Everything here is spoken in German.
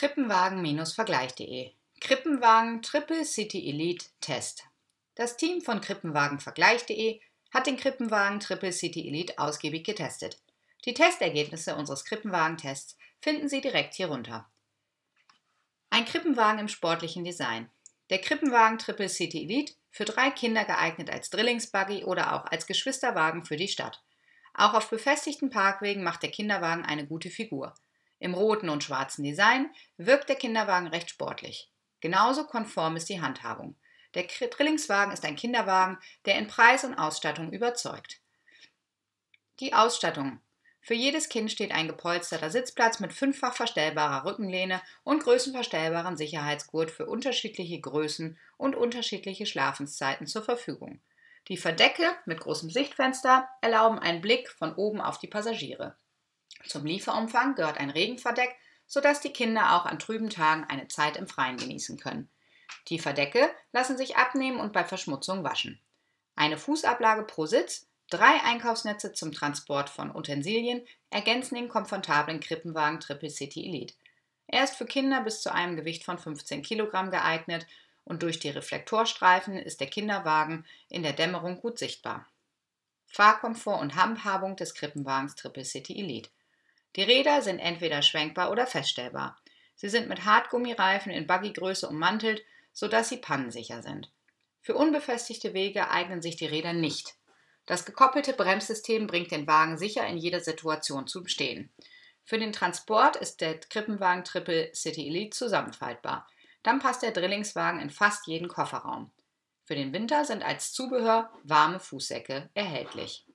Krippenwagen-vergleich.de Krippenwagen Triple City Elite Test. Das Team von Krippenwagen-vergleich.de hat den Krippenwagen Triple City Elite ausgiebig getestet. Die Testergebnisse unseres Krippenwagen-Tests finden Sie direkt hier runter. Ein Krippenwagen im sportlichen Design. Der Krippenwagen Triple City Elite, für 3 Kinder geeignet als Drillingsbuggy oder auch als Geschwisterwagen für die Stadt. Auch auf befestigten Parkwegen macht der Kinderwagen eine gute Figur. Im roten und schwarzen Design wirkt der Kinderwagen recht sportlich. Genauso konform ist die Handhabung. Der Drillingswagen ist ein Kinderwagen, der in Preis und Ausstattung überzeugt. Die Ausstattung. Für jedes Kind steht ein gepolsterter Sitzplatz mit 5-fach verstellbarer Rückenlehne und größenverstellbaren Sicherheitsgurt für unterschiedliche Größen und unterschiedliche Schlafenszeiten zur Verfügung. Die Verdecke mit großem Sichtfenster erlauben einen Blick von oben auf die Passagiere. Zum Lieferumfang gehört ein Regenverdeck, sodass die Kinder auch an trüben Tagen eine Zeit im Freien genießen können. Die Verdecke lassen sich abnehmen und bei Verschmutzung waschen. Eine Fußablage pro Sitz, 3 Einkaufsnetze zum Transport von Utensilien ergänzen den komfortablen Krippenwagen Triple City Elite. Er ist für Kinder bis zu einem Gewicht von 15 Kilogramm geeignet und durch die Reflektorstreifen ist der Kinderwagen in der Dämmerung gut sichtbar. Fahrkomfort und Handhabung des Krippenwagens Triple City Elite. Die Räder sind entweder schwenkbar oder feststellbar. Sie sind mit Hartgummireifen in Buggygröße ummantelt, sodass sie pannensicher sind. Für unbefestigte Wege eignen sich die Räder nicht. Das gekoppelte Bremssystem bringt den Wagen sicher in jeder Situation zum Stehen. Für den Transport ist der Krippenwagen Triple City Elite zusammenfaltbar. Dann passt der Drillingswagen in fast jeden Kofferraum. Für den Winter sind als Zubehör warme Fußsäcke erhältlich.